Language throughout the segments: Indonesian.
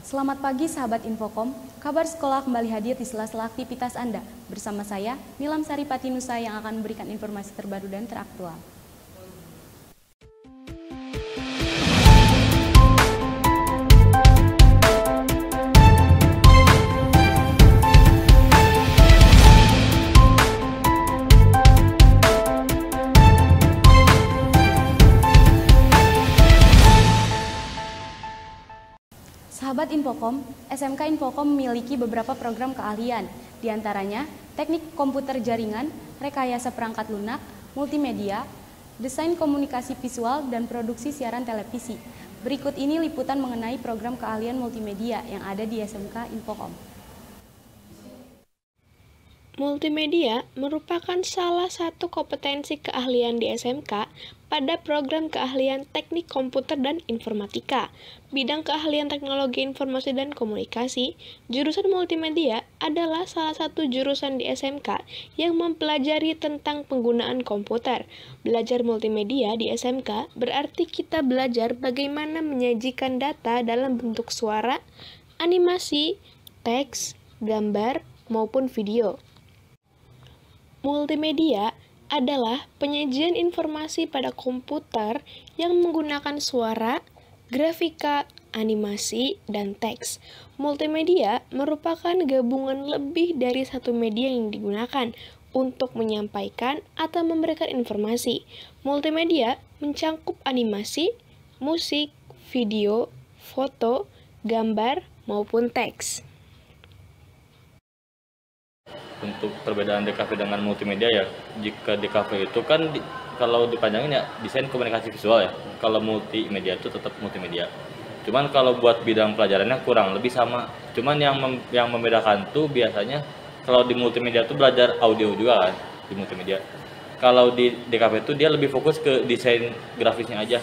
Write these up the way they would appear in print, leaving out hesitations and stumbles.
Selamat pagi sahabat Infokom, kabar sekolah kembali hadir di sela-sela aktivitas Anda. Bersama saya, Nilam Sari Patinusa yang akan memberikan informasi terbaru dan teraktual. Sahabat Infokom, SMK Infokom memiliki beberapa program keahlian, di antaranya teknik komputer jaringan, rekayasa perangkat lunak, multimedia, desain komunikasi visual, dan produksi siaran televisi. Berikut ini liputan mengenai program keahlian multimedia yang ada di SMK Infokom. Multimedia merupakan salah satu kompetensi keahlian di SMK pada program keahlian teknik komputer dan informatika. Bidang keahlian teknologi informasi dan komunikasi, jurusan multimedia adalah salah satu jurusan di SMK yang mempelajari tentang penggunaan komputer. Belajar multimedia di SMK berarti kita belajar bagaimana menyajikan data dalam bentuk suara, animasi, teks, gambar, maupun video. Multimedia adalah penyajian informasi pada komputer yang menggunakan suara, grafika, animasi, dan teks. Multimedia merupakan gabungan lebih dari satu media yang digunakan untuk menyampaikan atau memberikan informasi. Multimedia mencangkup animasi, musik, video, foto, gambar, maupun teks. Untuk perbedaan DKV dengan multimedia ya, jika DKV itu kan kalau dipanjangin ya desain komunikasi visual ya, kalau multimedia itu tetap multimedia. Cuman kalau buat bidang pelajarannya kurang lebih sama, cuman yang membedakan tuh biasanya kalau di multimedia tuh belajar audio juga kan di multimedia. Kalau di DKV itu dia lebih fokus ke desain grafisnya aja.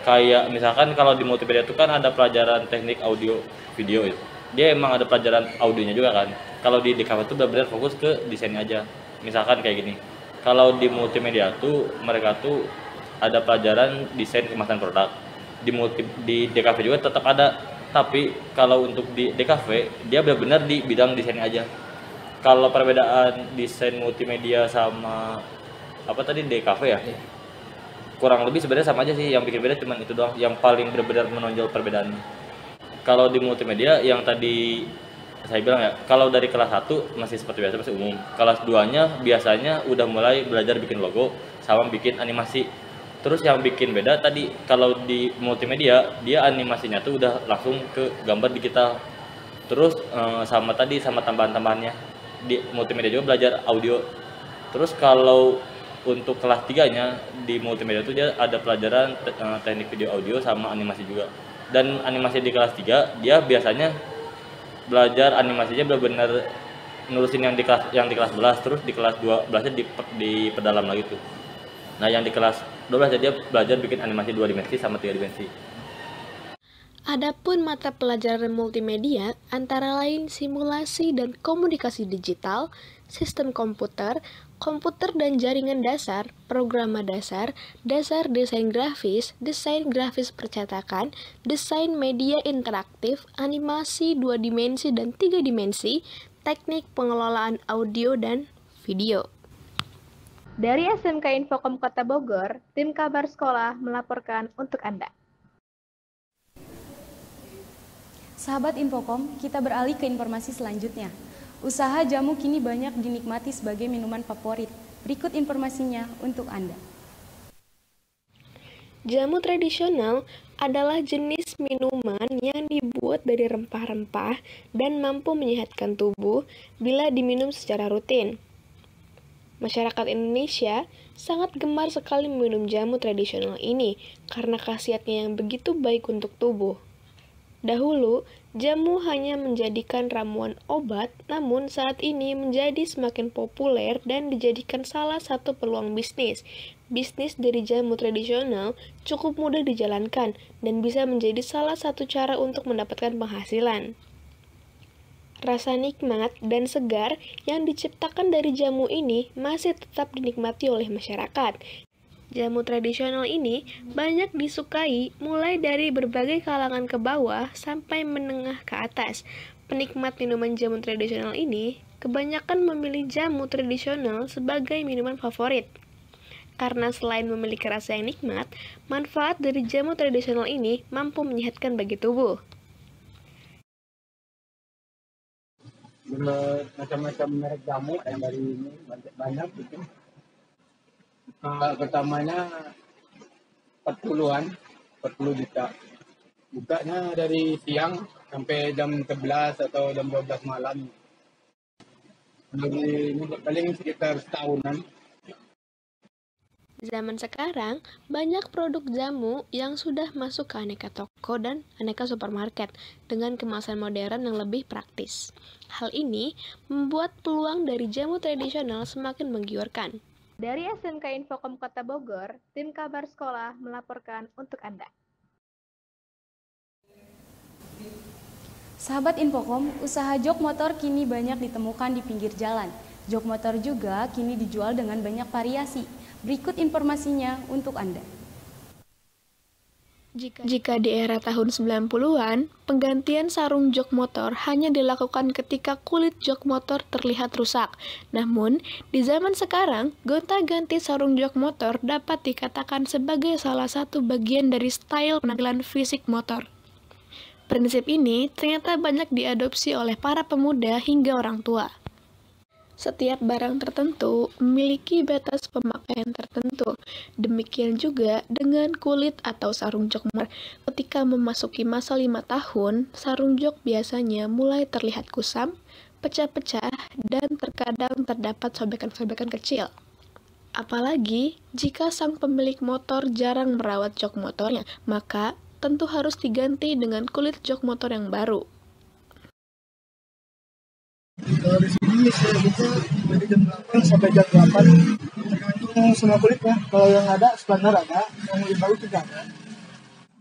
Kayak misalkan kalau di multimedia itu kan ada pelajaran teknik audio video itu. Dia emang ada pelajaran audionya juga kan. Kalau di DKV itu benar-benar fokus ke desainnya aja. Misalkan kayak gini. Kalau di multimedia tuh mereka tuh ada pelajaran desain kemasan produk. Di DKV juga tetap ada. Tapi kalau untuk di DKV dia benar-benar di bidang desainnya aja. Kalau perbedaan desain multimedia sama apa tadi DKV ya? Kurang lebih sebenarnya sama aja sih. Yang bikin beda cuma itu doang. Yang paling benar-benar menonjol perbedaannya. Kalau di multimedia yang tadi saya bilang ya, kalau dari kelas 1 masih seperti biasa, masih umum. Kelas 2-nya biasanya udah mulai belajar bikin logo sama bikin animasi. Terus yang bikin beda tadi, kalau di multimedia, dia animasinya tuh udah langsung ke gambar digital. Terus sama tambahan-tambahannya. Di multimedia juga belajar audio. Terus kalau untuk kelas 3-nya, di multimedia tuh dia ada pelajaran teknik video audio sama animasi juga. Dan animasi di kelas 3 dia biasanya belajar animasinya benar-benar nurusin yang di kelas 11, terus di kelas 12-nya diperdalam lagi tuh. Nah, yang di kelas 12 dia belajar bikin animasi 2 dimensi sama 3 dimensi. Adapun mata pelajaran multimedia antara lain simulasi dan komunikasi digital, sistem komputer, komputer dan jaringan dasar, programa dasar, dasar desain grafis percetakan, desain media interaktif, animasi 2 dimensi dan 3 dimensi, teknik pengelolaan audio dan video. Dari SMK Infokom Kota Bogor, tim kabar sekolah melaporkan untuk Anda. Sahabat Infokom, kita beralih ke informasi selanjutnya. Usaha jamu kini banyak dinikmati sebagai minuman favorit. Berikut informasinya untuk Anda. Jamu tradisional adalah jenis minuman yang dibuat dari rempah-rempah dan mampu menyehatkan tubuh bila diminum secara rutin. Masyarakat Indonesia sangat gemar sekali meminum jamu tradisional ini karena khasiatnya yang begitu baik untuk tubuh. Dahulu, jamu hanya menjadikan ramuan obat, namun saat ini menjadi semakin populer dan dijadikan salah satu peluang bisnis. Bisnis dari jamu tradisional cukup mudah dijalankan dan bisa menjadi salah satu cara untuk mendapatkan penghasilan. Rasa nikmat dan segar yang diciptakan dari jamu ini masih tetap dinikmati oleh masyarakat. Jamu tradisional ini banyak disukai mulai dari berbagai kalangan ke bawah sampai menengah ke atas. Penikmat minuman jamu tradisional ini kebanyakan memilih jamu tradisional sebagai minuman favorit. Karena selain memiliki rasa yang nikmat, manfaat dari jamu tradisional ini mampu menyehatkan bagi tubuh. Macam-macam merek jamu yang dari ini banyak gitu. Pertamanya 40 juta. Bukanya dari siang sampai jam 11 atau jam 12 malam. Paling sekitar setahunan. Zaman sekarang, banyak produk jamu yang sudah masuk ke aneka toko dan aneka supermarket dengan kemasan modern yang lebih praktis. Hal ini membuat peluang dari jamu tradisional semakin menggiurkan. Dari SMK Infokom Kota Bogor, tim kabar sekolah melaporkan untuk Anda. Sahabat Infokom, usaha jok motor kini banyak ditemukan di pinggir jalan. Jok motor juga kini dijual dengan banyak variasi. Berikut informasinya untuk Anda. Jika di era tahun 90-an, penggantian sarung jok motor hanya dilakukan ketika kulit jok motor terlihat rusak. Namun, di zaman sekarang, gonta-ganti sarung jok motor dapat dikatakan sebagai salah satu bagian dari style penampilan fisik motor. Prinsip ini ternyata banyak diadopsi oleh para pemuda hingga orang tua. Setiap barang tertentu memiliki batas pemakaian tertentu. Demikian juga dengan kulit atau sarung jok motor. Ketika memasuki masa 5 tahun, sarung jok biasanya mulai terlihat kusam, pecah-pecah, dan terkadang terdapat sobekan-sobekan kecil. Apalagi jika sang pemilik motor jarang merawat jok motornya, maka tentu harus diganti dengan kulit jok motor yang baru. Kalau di sini saya buka dari jam 8 sampai jam 8, tergantung semua kulitnya. Kalau yang ada standar ada, yang lebih bagus juga ada.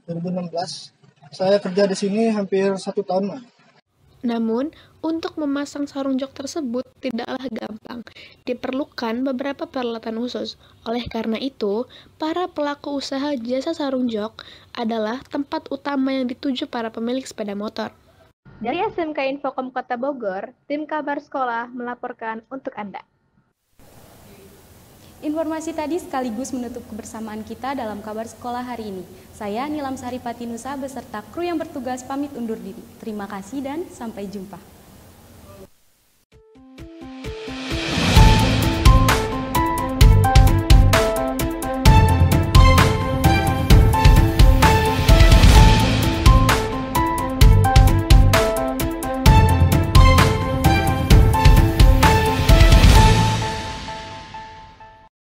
2016 saya kerja di sini hampir 1 tahun lah. Namun, untuk memasang sarung jok tersebut tidaklah gampang. Diperlukan beberapa peralatan khusus. Oleh karena itu, para pelaku usaha jasa sarung jok adalah tempat utama yang dituju para pemilik sepeda motor. Dari SMK Infokom Kota Bogor, tim kabar sekolah melaporkan untuk Anda. Informasi tadi sekaligus menutup kebersamaan kita dalam kabar sekolah hari ini. Saya Nilam Saripati Nusa beserta kru yang bertugas pamit undur diri. Terima kasih dan sampai jumpa.